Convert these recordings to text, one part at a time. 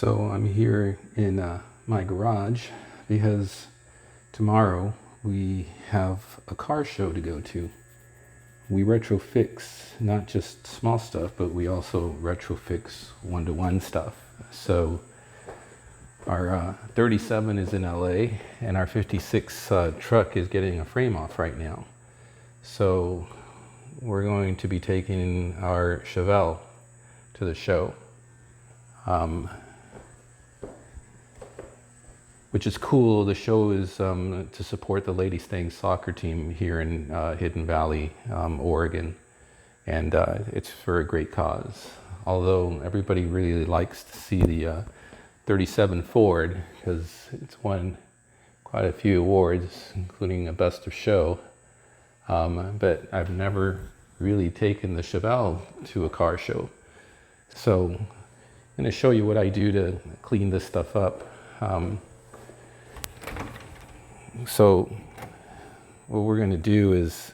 So I'm here in my garage because tomorrow we have a car show to go to. We retrofix not just small stuff, but we also retrofix one-to-one stuff. So our 37 is in LA and our 56 truck is getting a frame off right now. So we're going to be taking our Chevelle to the show. Which is cool. The show is to support the Lady Stangs soccer team here in Hidden Valley, Oregon. And it's for a great cause. Although everybody really likes to see the 37 Ford because it's won quite a few awards, including a Best of Show. But I've never really taken the Chevelle to a car show. So I'm going to show you what I do to clean this stuff up. So what we're going to do is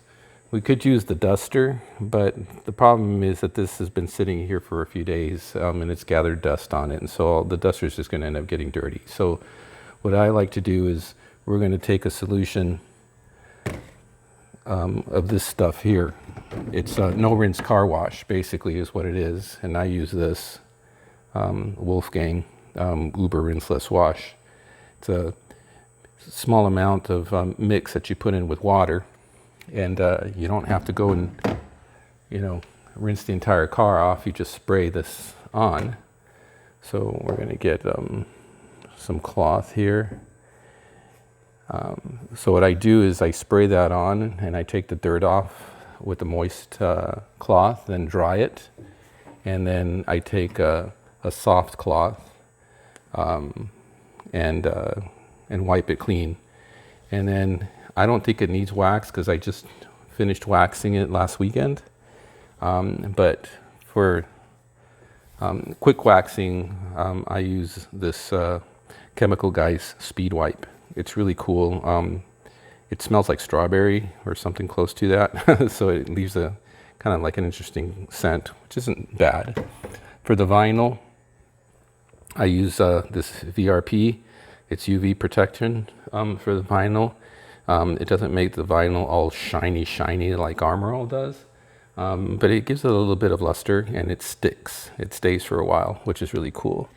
we could use the duster, but the problem is that this has been sitting here for a few days and it's gathered dust on it, and so the duster is just going to end up getting dirty. So what I like to do is we're going to take a solution of this stuff here. It's no rinse car wash basically is what it is, and I use this Wolfgang Uber rinseless wash. It's a small amount of mix that you put in with water, and you don't have to go and rinse the entire car off. You just spray this on. So we're going to get some cloth here. So what I do is I spray that on and I take the dirt off with the moist cloth, then dry it, and then I take a soft cloth and wipe it clean. And then I don't think it needs wax because I just finished waxing it last weekend. But for quick waxing, I use this Chemical Guys Speed Wipe. It's really cool. It smells like strawberry or something close to that. So it leaves a kind of like an interesting scent, which isn't bad. For the vinyl, I use this VRP. It's UV protection for the vinyl. It doesn't make the vinyl all shiny like Armor All does, but it gives it a little bit of luster and it sticks. It stays for a while, which is really cool.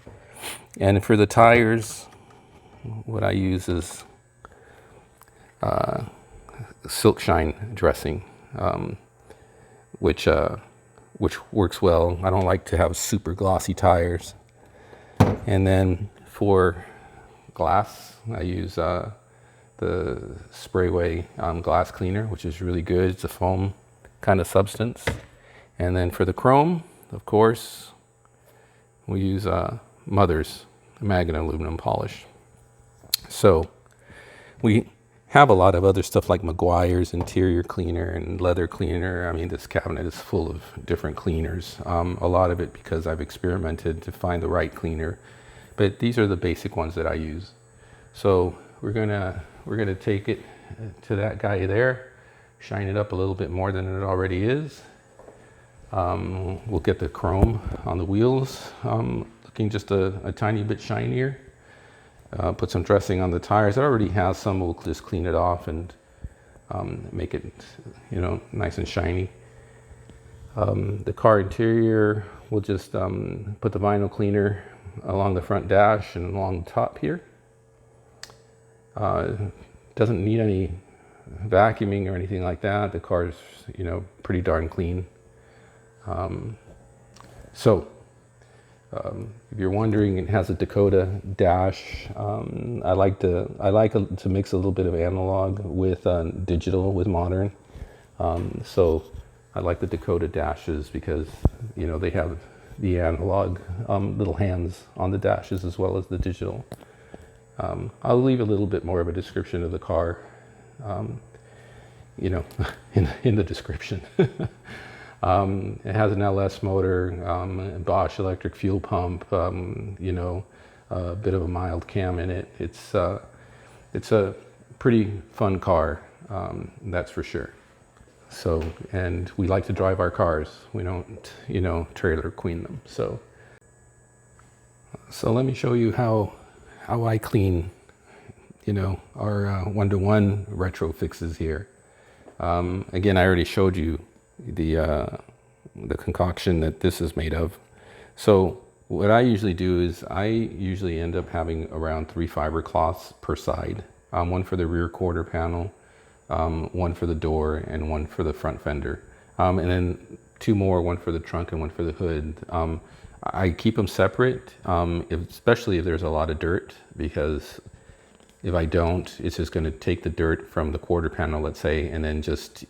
And for the tires, what I use is Silk Shine dressing, which works well. I don't like to have super glossy tires. And then for glass, I use the Sprayway glass cleaner, which is really good. It's a foam kind of substance. And then for the chrome, of course, we use Mother's Magnet aluminum polish. So we have a lot of other stuff like Meguiar's interior cleaner and leather cleaner. I mean, this cabinet is full of different cleaners. A lot of it because I've experimented to find the right cleaner. But these are the basic ones that I use. So we're gonna take it to that guy there, shine it up a little bit more than it already is. We'll get the chrome on the wheels looking just a tiny bit shinier. Put some dressing on the tires. It already has some. We'll just clean it off and make it nice and shiny. The car interior, we'll just put the vinyl cleaner along the front dash and along the top here. Doesn't need any vacuuming or anything like that. The car's pretty darn clean. If you're wondering, it has a Dakota dash. I like to mix a little bit of analog with digital with modern. So I like the Dakota dashes because they have the analog little hands on the dashes as well as the digital. I'll leave a little bit more of a description of the car, in the description. It has an LS motor, Bosch electric fuel pump, a bit of a mild cam in it. It's a pretty fun car, that's for sure. So, and we like to drive our cars. We don't, trailer queen them. So So let me show you how I clean, our one-to-one retro fixes here. Again, I already showed you the concoction that this is made of. So what I usually do is I usually end up having around 3 fiber cloths per side. One for the rear quarter panel, one for the door, and one for the front fender. And then 2 more, one for the trunk and one for the hood. I keep them separate, especially if there's a lot of dirt, because if I don't, it's just going to take the dirt from the quarter panel, let's say, and then just,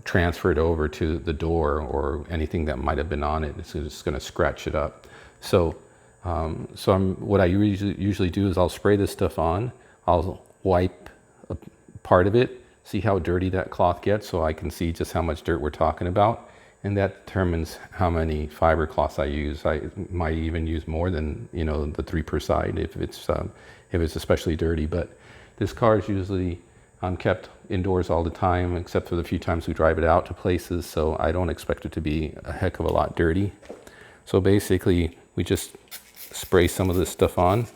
transfer it over to the door or anything that might have been on it. It's just going to scratch it up. So, what I usually do is I'll spray this stuff on. I'll wipe a part of it, see how dirty that cloth gets, so I can see just how much dirt we're talking about. And that determines how many fiber cloths I use. I might even use more than, the 3 per side if it's especially dirty. But this car is usually kept indoors all the time, except for the few times we drive it out to places. So I don't expect it to be a heck of a lot dirty. So basically, we just spray some of this stuff on.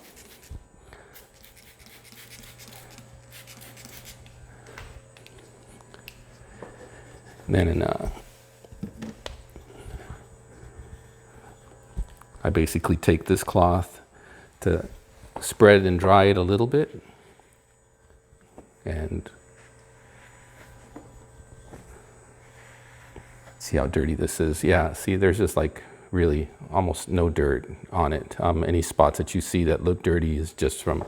And then I basically take this cloth to spread and dry it a little bit. And see how dirty this is. Yeah, see, there's just like really almost no dirt on it. Any spots that you see that look dirty is just from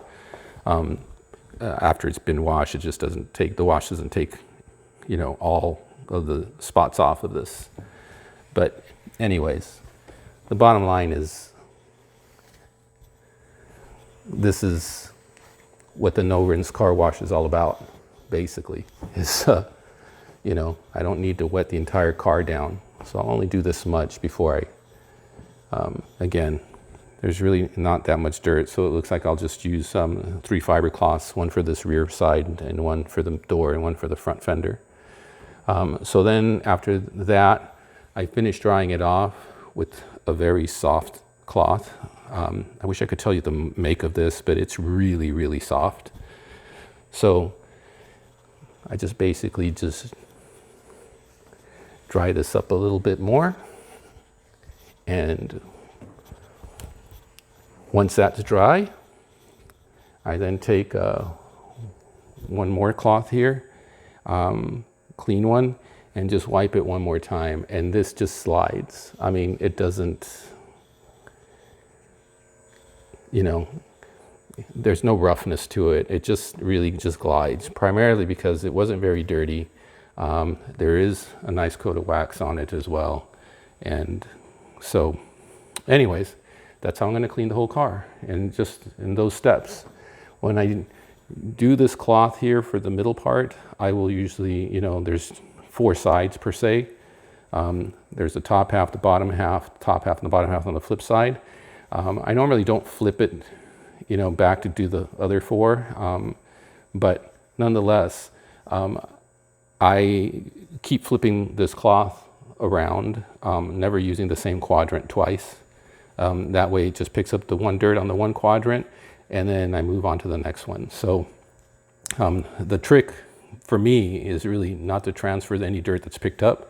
after it's been washed. It just doesn't take, the wash doesn't take, all of the spots off of this. But anyways, the bottom line is, this is what the no rinse car wash is all about, basically. Is I don't need to wet the entire car down, so I'll only do this much before I. Again, there's really not that much dirt, so it looks like I'll just use 3 fiber cloths, one for this rear side and one for the door and one for the front fender. So then after that, I finish drying it off with a very soft cloth. I wish I could tell you the make of this, but it's really, really soft. So I just basically just dry this up a little bit more. And once that's dry, I then take one more cloth here, clean one, and just wipe it one more time. And this just slides. I mean, it doesn't, there's no roughness to it. It just really just glides, primarily because it wasn't very dirty. There is a nice coat of wax on it as well. And so anyways, that's how I'm going to clean the whole car, and just in those steps. When I do this cloth here for the middle part, I will usually, there's 4 sides per se. There's the top half, the bottom half, the top half and the bottom half on the flip side. I normally don't flip it, back to do the other 4, but nonetheless, I keep flipping this cloth around, never using the same quadrant twice. That way it just picks up the one dirt on the one quadrant, and then I move on to the next one. So the trick for me is really not to transfer any dirt that's picked up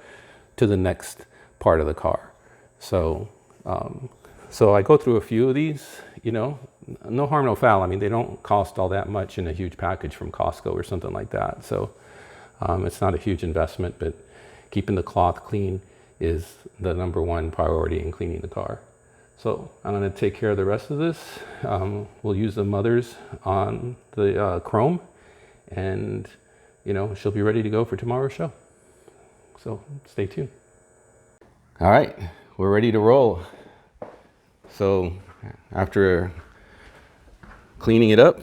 to the next part of the car. So so I go through a few of these, no harm, no foul. I mean, they don't cost all that much in a huge package from Costco or something like that. So it's not a huge investment, but keeping the cloth clean is the #1 priority in cleaning the car. So I'm going to take care of the rest of this. We'll use the mothers on the chrome, and she'll be ready to go for tomorrow's show. So stay tuned. All right, we're ready to roll. So after cleaning it up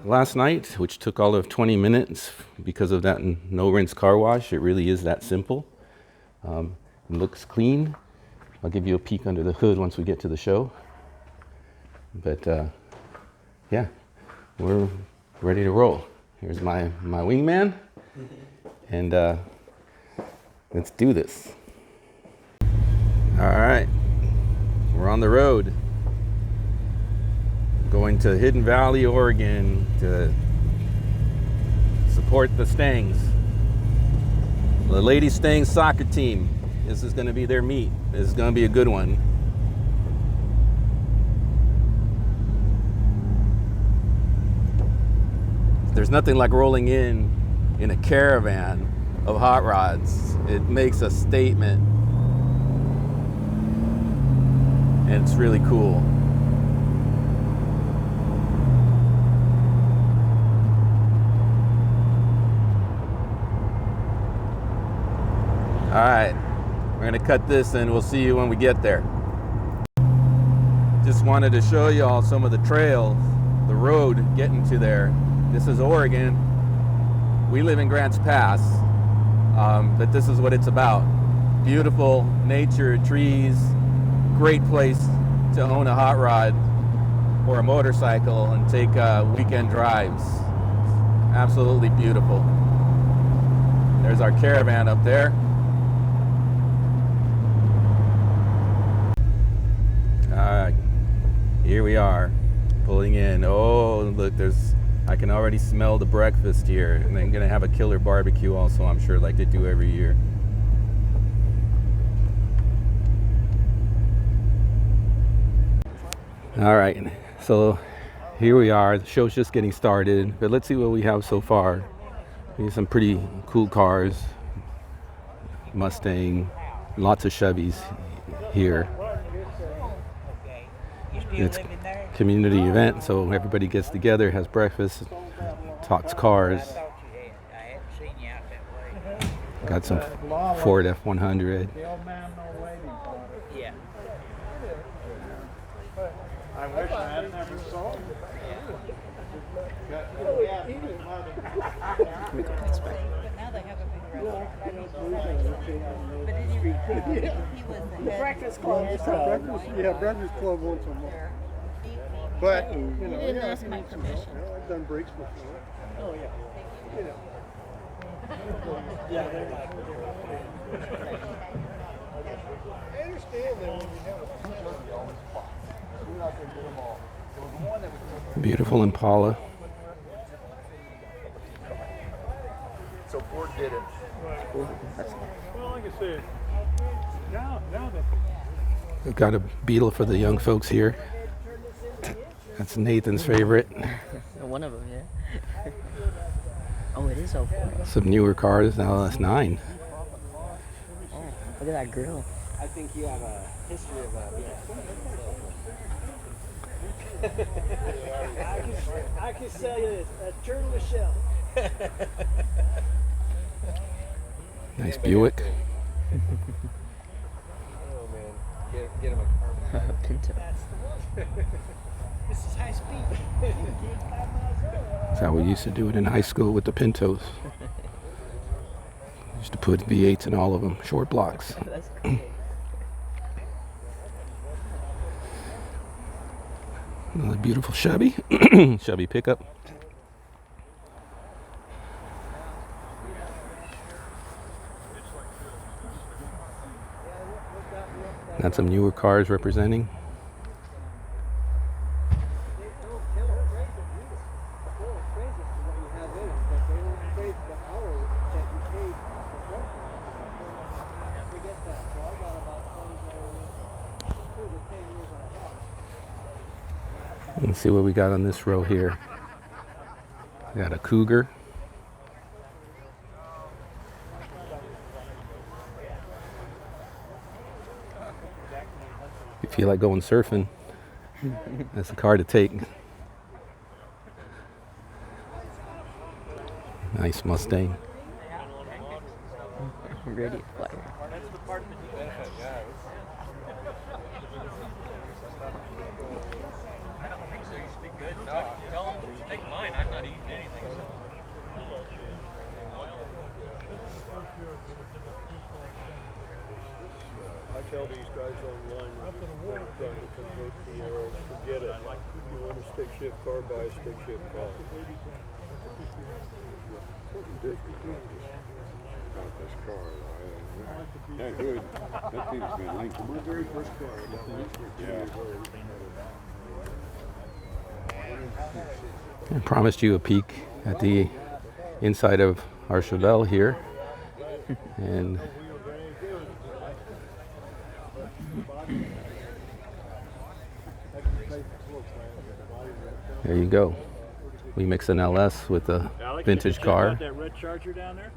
last night, which took all of 20 minutes because of that no rinse car wash, it really is that simple. It looks clean. I'll give you a peek under the hood once we get to the show. But yeah, we're ready to roll. Here's my wingman, and let's do this. All right, We're on the road. Going to Hidden Valley, Oregon to support the Stangs. The Lady Stangs soccer team. This is going to be their meet. This is going to be a good one. There's nothing like rolling in a caravan of hot rods. It makes a statement. And it's really cool. All right, we're gonna cut this and we'll see you when we get there. Just wanted to show you all some of the trails, the road getting to there. This is Oregon. We live in Grants Pass, but this is what it's about. Beautiful nature, trees, great place to own a hot rod or a motorcycle and take weekend drives. Absolutely beautiful. There's our caravan up there. Here we are, pulling in. Oh, look, I can already smell the breakfast here. And they're gonna have a killer barbecue also, I'm sure, like they do every year. All right, so here we are. The show's just getting started, but let's see what we have so far. We have some pretty cool cars. Mustang, lots of Chevys here. It's a community event, so everybody gets together, has breakfast, talks cars. Got some Ford F-100. Yeah. I wish I had never saw it. But now they have a big restaurant. But anyway, he was the head. Breakfast club. Breakfast club once a month. But, you know, didn't ask my permission. I've done breaks before. Oh, yeah. You know. Yeah, they're like, I understand that when you have a feature, you always pop. We're not going to get them all. There was one that was Beautiful Impala. So Ford did it. Well, like I said, now that We've got a Beetle for the young folks here. That's Nathan's favorite. One of them, yeah. Oh, it is open. Some newer cars, now that's 9. Oh, look at that grill. I think you have a history of I can sell you this. Turn the shell. Nice Buick. Oh man, get him a carbon. Pinto. This is high speed. That's how we used to do it in high school with the Pintos. Used to put V8s in all of them, short blocks. That's great. Another beautiful Chevy, Chevy pickup. Got some newer cars representing. Let's see what we got on this row here. We got a Cougar. If you feel like going surfing, that's the car to take. Nice Mustang. Radio player. I tell these guys online, when you're trying to convert the arrows, forget it. You want a stick shift car, buy a stick shift car. about this car. That hood, that thing's been linked. My very first car. Yeah. I promised you a peek at the inside of our Chevelle here. And there you go. We mix an LS with a vintage car. That red Charger down there?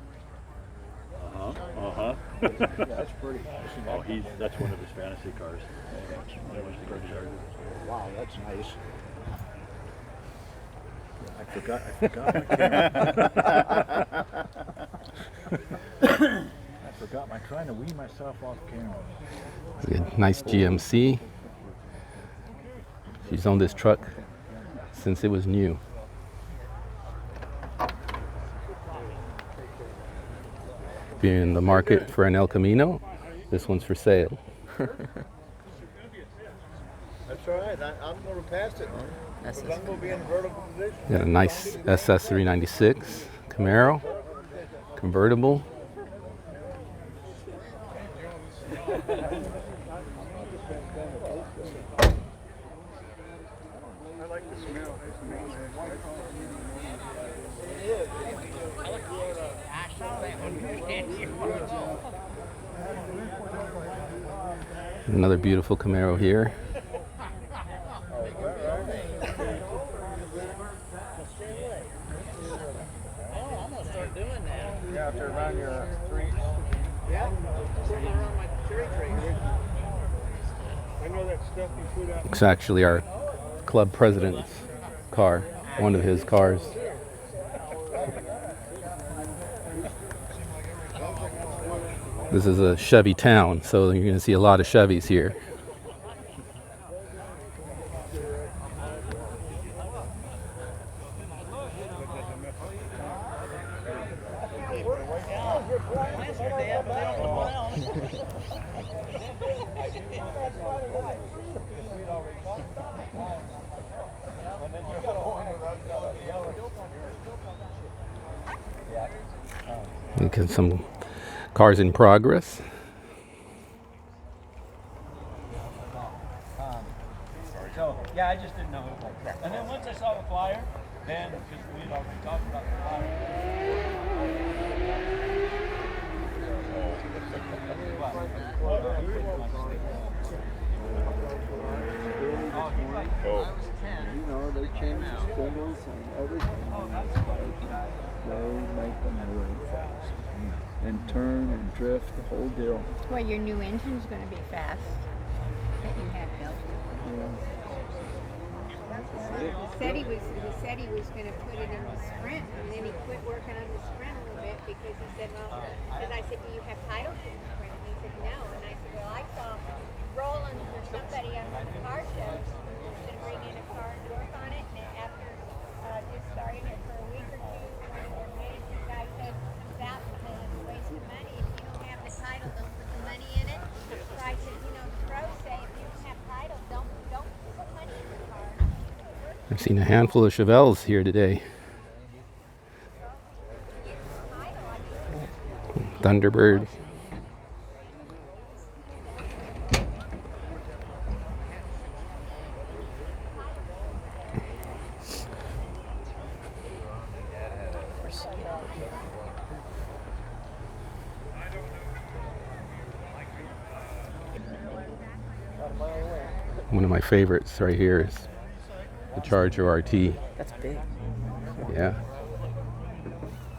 That's pretty. Oh, that's one of his fantasy cars. That was the red Charger. Wow, that's nice. I forgot my camera. I forgot my trying to wean myself off camera. A nice GMC. She's owned this truck since it was new. If you're in the market for an El Camino, this one's for sale. That's all right. I'm going to pass it. I'm going to be in vertical position. Got a nice SS396 Camaro, convertible. I like the smell. Another beautiful Camaro here. You have to run your trees. Yeah, sitting around my cherry tree. I know that stuff you put out. It's actually our club president's car, one of his cars. This is a Chevy town, so you're going to see a lot of Chevys here. Look at some cars in progress. So, yeah, I just didn't know. And then once I saw the flyer, then, because we had already talked about the You know, they change the sprinkles and everything. They make them really fast. And turn and drift, the whole deal. Well, your new engine's going to be fast that you have built. He said he was going to put it in the Sprint, and then he quit working on the Sprint a little bit because he said, well, because I said, do you have title to the Sprint? And he said, no. And I said, well, I saw Roland or somebody on the car show was going to bring in a car and work on it, and after just starting it for a week or two, when the management guy said, that is a waste of money. If you don't have the title, don't put the money in it. So I said, you know, the pros say if you don't have title, don't put money in the car. I've seen a handful of Chevelles here today. Thunderbird. One of my favorites right here is the Charger RT. That's big. Yeah.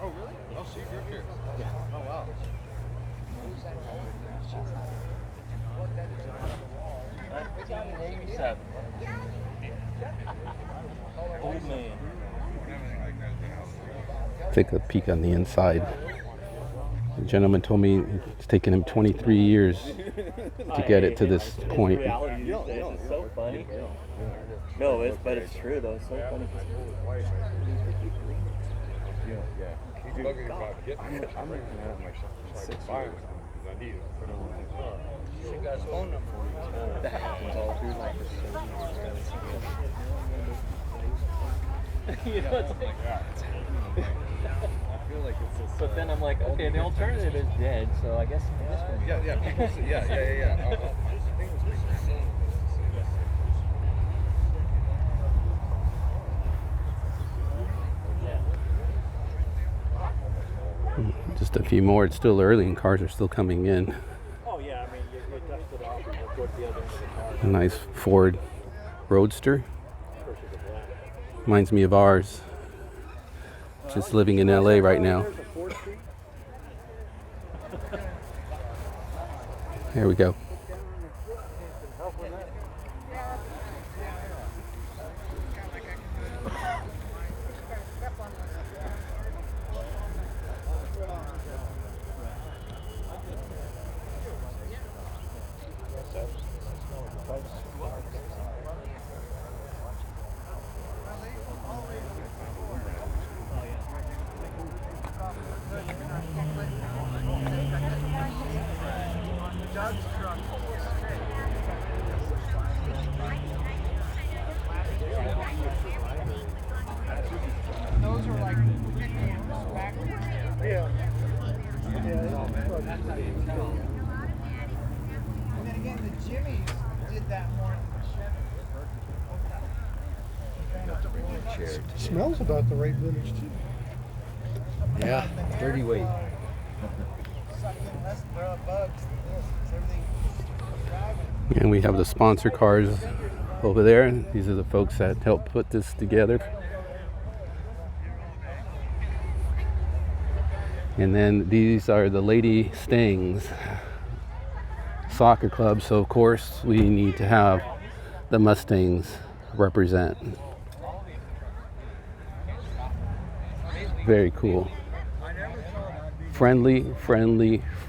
Oh, really? Oh, see, you're here. Yeah. Oh, wow. 1987. Old man. Take a peek on the inside. The gentleman told me it's taken him 23 years to get it to this point. Reality these days is so funny. No, but it's true though. It's so funny. I'm looking at myself. It's like 5 because I need it. Put it on the car. She got his phone number. That happens all through like this. You know, it's like, feel like it's this. But then I'm like, okay, the alternative is dead, so I guess this one. Yeah, people say, yeah. I think it was me. Just a few more. It's still early and cars are still coming in. Oh yeah, I mean, you dust it off and you go to the other end of the car. A nice Ford Roadster. Reminds me of ours. Just living in LA right now. There's a 4th Street. There we go. And then again, the Jimmys did that more than the Chevy. Smells about the right vintage too. Yeah, 30 weight. Sucking less bugs than this. 'Cause everything driving. And we have the sponsor cars over there. These are the folks that helped put this together. And then these are the Lady Stangs soccer club. So of course we need to have the Mustangs represent. Very cool. Friendly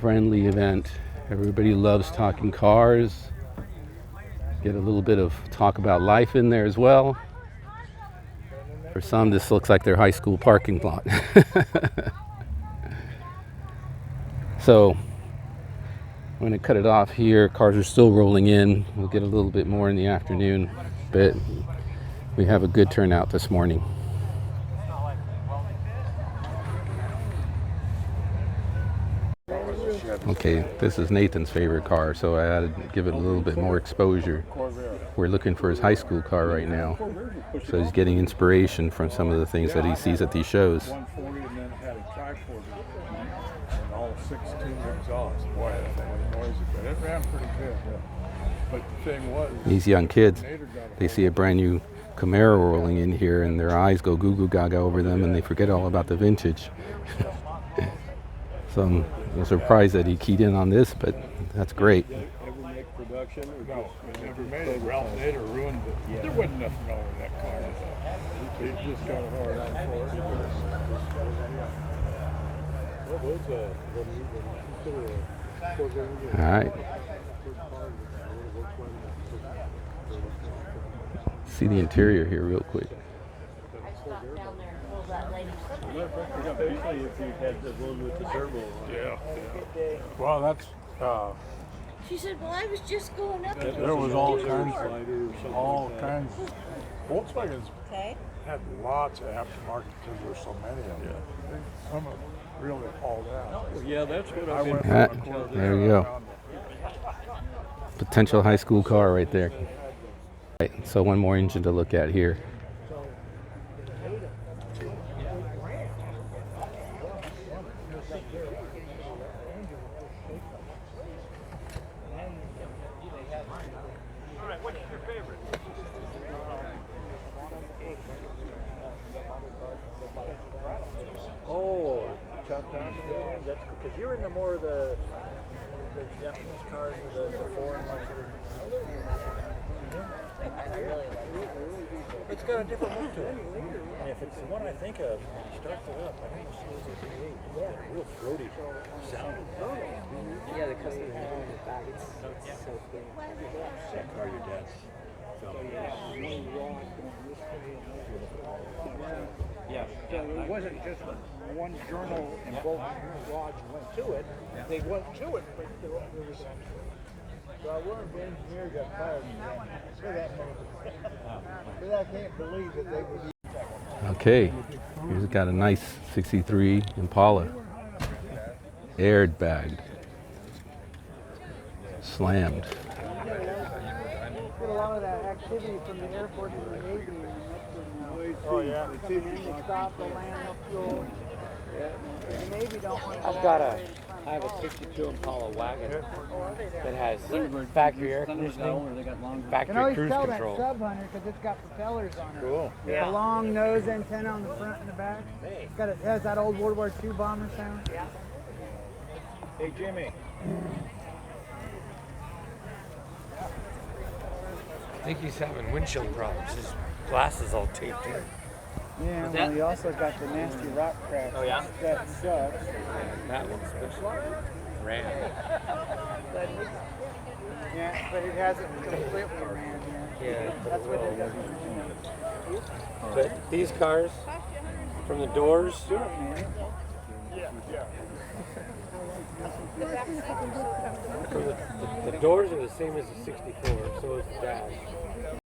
event. Everybody loves talking cars. Get a little bit of talk about life in there as well. For some, this looks like their high school parking lot. So I'm going to cut it off here. Cars are still rolling in. We'll get a little bit more in the afternoon, but we have a good turnout this morning. Okay, this is Nathan's favorite car, so I had to give it a little bit more exposure. We're looking for his high school car right now, so he's getting inspiration from some of the things that he sees at these shows. 140 and then had a tricorder and all 16 exhausts. Boy, that thing was noisy, but it ran pretty good. But the thing was, These young kids, they see a brand new Camaro rolling in here and their eyes go goo goo gaga over them and they forget all about the vintage. So I'm surprised that he keyed in on this, but that's great. ever make production? No, it never made it. Ralph Nader ruined it. Yeah. There wasn't nothing wrong with that car. It just got hard on for it. All right. See the interior here real quick. Especially if you had the one with the turbo. Yeah. Well, that's, She said, well, I was just going up. there was all kinds of, Volkswagens Okay. had lots of aftermarket because there were so many of them. Some of them really hauled out. Yeah, that's what I I've been. went Ah, from a Corvette there we go. around Potential high school car right there. Right, so one more engine to look at here. All right, what's your favorite? Oh, chopped down. That's because you're into more of the Japanese cars or the foreign ones. It's got a different look to it. And if it's the one I think of, when you start it up, I think it's a V8. It's got a real throaty sound. Yeah, the custom on the back, it's so clean. That car your dad's. Yeah. So it wasn't just one journal and both rods went to it. They went to it, but there was. So I wonder if the engineer got fired for that. But I can't believe that they would. Okay, He's got a nice 63 Impala. Aired bagged. Slammed. Get a lot of that activity from the Air Force and the Navy. Oh yeah. Coming in to stop the land of fuel. The Navy don't want to. I have a 62 Impala wagon that has factory air conditioning, factory cruise tell control. that sub hunter because it's got propellers on it. Cool. The long nose antenna on the front and the back. It has that old World War II bomber sound. Yeah. Hey, Jimmy. I think he's having windshield problems. His glass is all taped in. Yeah, well, he also got the nasty rock crack. Oh, yeah? That sucks. And that one's special. Ram. Yeah, but it hasn't completely ran yet. Yeah, That's what it does. But these cars, from the doors, the doors are the same as the 64, so is the dash.